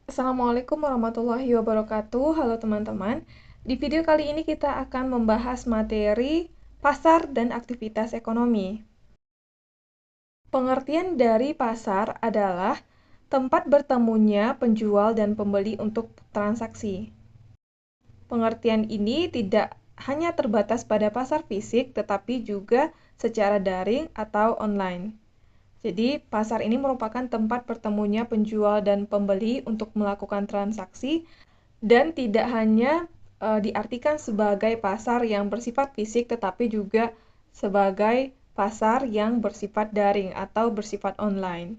Assalamualaikum warahmatullahi wabarakatuh. Halo teman-teman. Di video kali ini kita akan membahas materi pasar dan aktivitas ekonomi. Pengertian dari pasar adalah tempat bertemunya penjual dan pembeli untuk transaksi. Pengertian ini tidak hanya terbatas pada pasar fisik, tetapi juga secara daring atau online. Jadi, pasar ini merupakan tempat bertemunya penjual dan pembeli untuk melakukan transaksi dan tidak hanya diartikan sebagai pasar yang bersifat fisik, tetapi juga sebagai pasar yang bersifat daring atau bersifat online.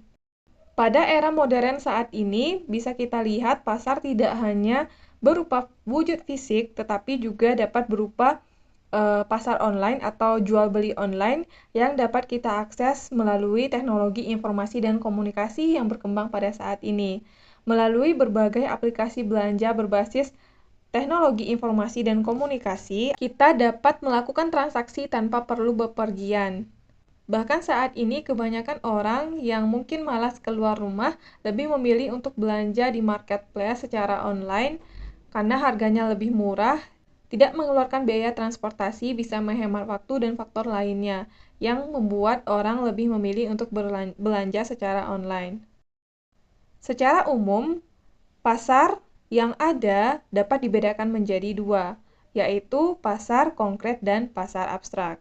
Pada era modern saat ini, bisa kita lihat pasar tidak hanya berupa wujud fisik, tetapi juga dapat berupa pasar online atau jual beli online yang dapat kita akses melalui teknologi informasi dan komunikasi yang berkembang pada saat ini. Melalui berbagai aplikasi belanja berbasis teknologi informasi dan komunikasi, kita dapat melakukan transaksi tanpa perlu bepergian. Bahkan saat ini kebanyakan orang yang mungkin malas keluar rumah lebih memilih untuk belanja di marketplace secara online karena harganya lebih murah, tidak mengeluarkan biaya transportasi, bisa menghemat waktu dan faktor lainnya yang membuat orang lebih memilih untuk belanja secara online. Secara umum, pasar yang ada dapat dibedakan menjadi dua, yaitu pasar konkret dan pasar abstrak.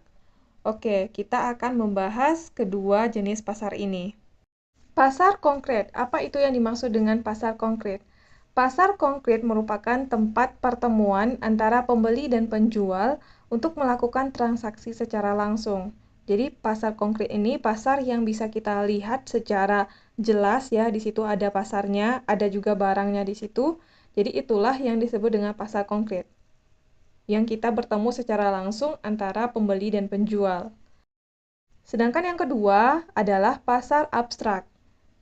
Oke, kita akan membahas kedua jenis pasar ini. Pasar konkret, apa itu yang dimaksud dengan pasar konkret? Pasar konkret merupakan tempat pertemuan antara pembeli dan penjual untuk melakukan transaksi secara langsung. Jadi pasar konkret ini pasar yang bisa kita lihat secara jelas ya, di situ ada pasarnya, ada juga barangnya di situ. Jadi itulah yang disebut dengan pasar konkret. Yang kita bertemu secara langsung antara pembeli dan penjual. Sedangkan yang kedua adalah pasar abstrak.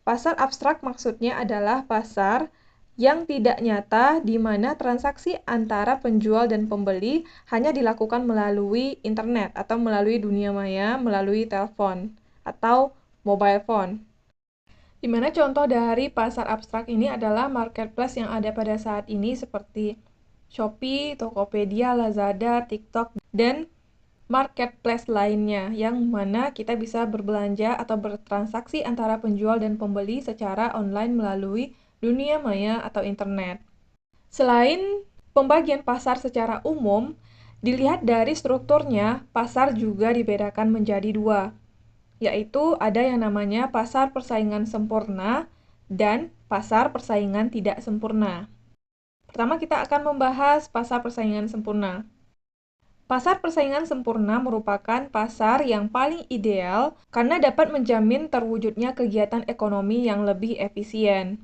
Pasar abstrak maksudnya adalah pasar yang tidak nyata di mana transaksi antara penjual dan pembeli hanya dilakukan melalui internet atau melalui dunia maya, melalui telepon atau mobile phone. Di mana contoh dari pasar abstrak ini adalah marketplace yang ada pada saat ini seperti Shopee, Tokopedia, Lazada, TikTok, dan marketplace lainnya yang mana kita bisa berbelanja atau bertransaksi antara penjual dan pembeli secara online melalui dunia maya atau internet. Selain pembagian pasar secara umum, dilihat dari strukturnya, pasar juga dibedakan menjadi dua, yaitu ada yang namanya pasar persaingan sempurna dan pasar persaingan tidak sempurna. Pertama, kita akan membahas pasar persaingan sempurna. Pasar persaingan sempurna merupakan pasar yang paling ideal karena dapat menjamin terwujudnya kegiatan ekonomi yang lebih efisien.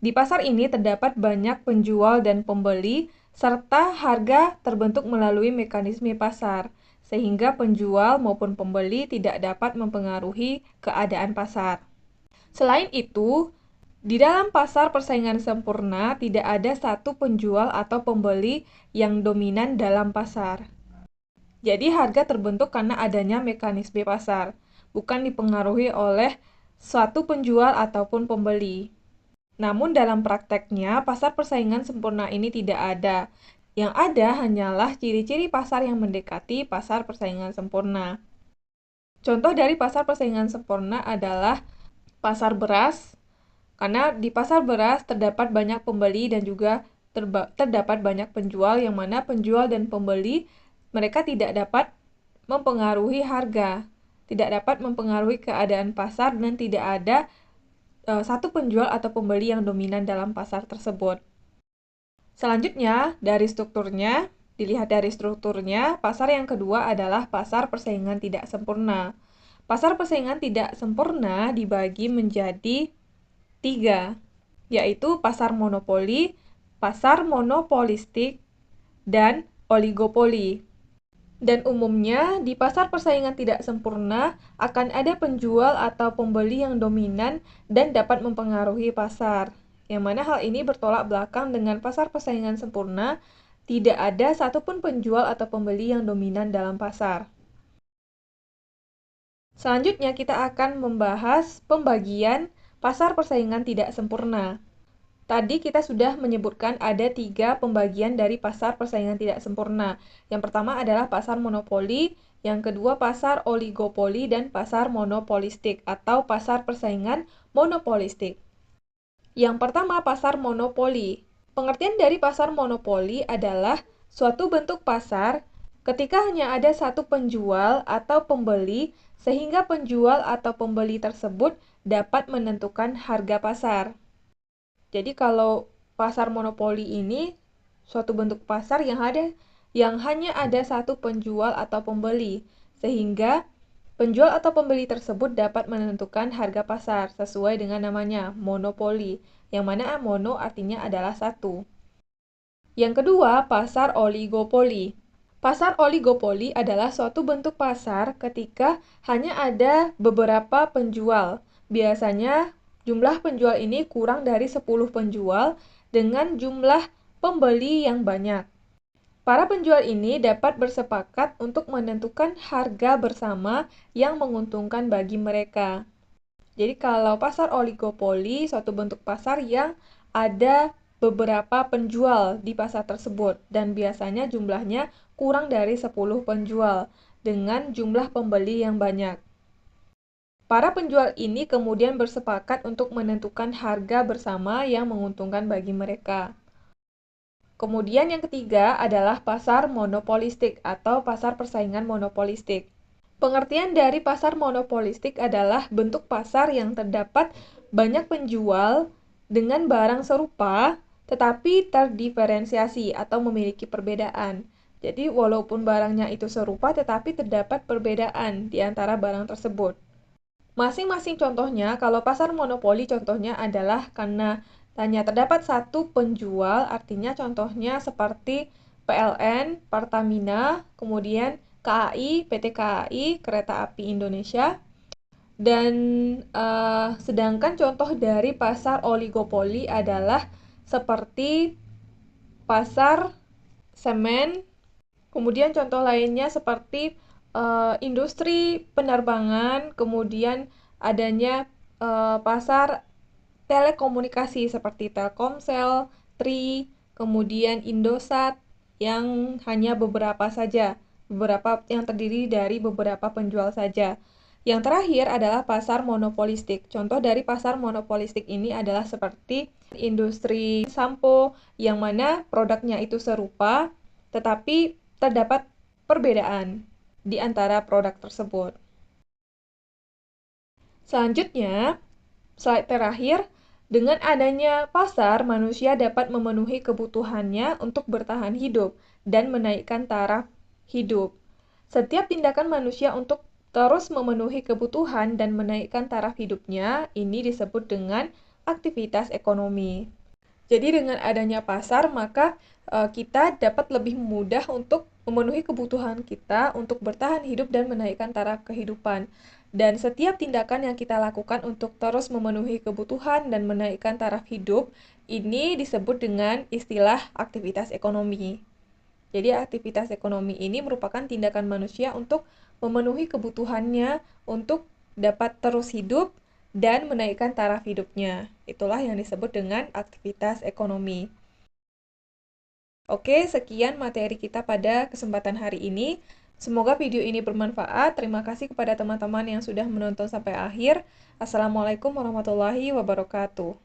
Di pasar ini terdapat banyak penjual dan pembeli, serta harga terbentuk melalui mekanisme pasar, sehingga penjual maupun pembeli tidak dapat mempengaruhi keadaan pasar. Selain itu, di dalam pasar persaingan sempurna tidak ada satu penjual atau pembeli yang dominan dalam pasar. Jadi harga terbentuk karena adanya mekanisme pasar, bukan dipengaruhi oleh suatu penjual ataupun pembeli. Namun dalam prakteknya, pasar persaingan sempurna ini tidak ada. Yang ada hanyalah ciri-ciri pasar yang mendekati pasar persaingan sempurna. Contoh dari pasar persaingan sempurna adalah pasar beras, karena di pasar beras terdapat banyak pembeli dan juga terdapat banyak penjual, yang mana penjual dan pembeli mereka tidak dapat mempengaruhi harga, tidak dapat mempengaruhi keadaan pasar, dan tidak ada satu penjual atau pembeli yang dominan dalam pasar tersebut. Selanjutnya, dilihat dari strukturnya, pasar yang kedua adalah pasar persaingan tidak sempurna. Pasar persaingan tidak sempurna dibagi menjadi tiga, yaitu pasar monopoli, pasar monopolistik, dan oligopoli. Dan umumnya, di pasar persaingan tidak sempurna akan ada penjual atau pembeli yang dominan dan dapat mempengaruhi pasar. Yang mana hal ini bertolak belakang dengan pasar persaingan sempurna, tidak ada satupun penjual atau pembeli yang dominan dalam pasar. Selanjutnya kita akan membahas pembagian pasar persaingan tidak sempurna. Tadi kita sudah menyebutkan ada 3 pembagian dari pasar persaingan tidak sempurna. Yang pertama adalah pasar monopoli, yang kedua pasar oligopoli, dan pasar monopolistik atau pasar persaingan monopolistik. Yang pertama, pasar monopoli. Pengertian dari pasar monopoli adalah suatu bentuk pasar ketika hanya ada satu penjual atau pembeli, sehingga penjual atau pembeli tersebut dapat menentukan harga pasar. Jadi kalau pasar monopoli ini suatu bentuk pasar yang hanya ada satu penjual atau pembeli, sehingga penjual atau pembeli tersebut dapat menentukan harga pasar sesuai dengan namanya, monopoli, yang mana mono artinya adalah satu. Yang kedua, pasar oligopoli. Pasar oligopoli adalah suatu bentuk pasar ketika hanya ada beberapa penjual. Biasanya jumlah penjual ini kurang dari 10 penjual dengan jumlah pembeli yang banyak. Para penjual ini dapat bersepakat untuk menentukan harga bersama yang menguntungkan bagi mereka. Jadi kalau pasar oligopoli, suatu bentuk pasar yang ada beberapa penjual di pasar tersebut dan biasanya jumlahnya kurang dari 10 penjual dengan jumlah pembeli yang banyak. Para penjual ini kemudian bersepakat untuk menentukan harga bersama yang menguntungkan bagi mereka. Kemudian yang ketiga adalah pasar monopolistik atau pasar persaingan monopolistik. Pengertian dari pasar monopolistik adalah bentuk pasar yang terdapat banyak penjual dengan barang serupa tetapi terdiferensiasi atau memiliki perbedaan. Jadi walaupun barangnya itu serupa tetapi terdapat perbedaan di antara barang tersebut. Masing-masing contohnya, kalau pasar monopoli contohnya adalah karena hanya terdapat satu penjual, artinya contohnya seperti PLN, Pertamina, kemudian KAI, PT KAI, Kereta Api Indonesia, dan sedangkan contoh dari pasar oligopoli adalah seperti pasar semen, kemudian contoh lainnya seperti industri penerbangan, kemudian adanya pasar telekomunikasi seperti Telkomsel, Tri, kemudian Indosat yang hanya beberapa saja, beberapa yang terdiri dari beberapa penjual saja. Yang terakhir adalah pasar monopolistik. Contoh dari pasar monopolistik ini adalah seperti industri sampo yang mana produknya itu serupa tetapi terdapat perbedaan di antara produk tersebut. Selanjutnya, slide terakhir, dengan adanya pasar, manusia dapat memenuhi kebutuhannya untuk bertahan hidup dan menaikkan taraf hidup. Setiap tindakan manusia untuk terus memenuhi kebutuhan dan menaikkan taraf hidupnya, ini disebut dengan aktivitas ekonomi. Jadi dengan adanya pasar, maka kita dapat lebih mudah untuk memenuhi kebutuhan kita untuk bertahan hidup dan menaikkan taraf kehidupan. Dan setiap tindakan yang kita lakukan untuk terus memenuhi kebutuhan dan menaikkan taraf hidup, ini disebut dengan istilah aktivitas ekonomi. Jadi aktivitas ekonomi ini merupakan tindakan manusia untuk memenuhi kebutuhannya untuk dapat terus hidup dan menaikkan taraf hidupnya. Itulah yang disebut dengan aktivitas ekonomi. Oke, sekian materi kita pada kesempatan hari ini. Semoga video ini bermanfaat. Terima kasih kepada teman-teman yang sudah menonton sampai akhir. Assalamualaikum warahmatullahi wabarakatuh.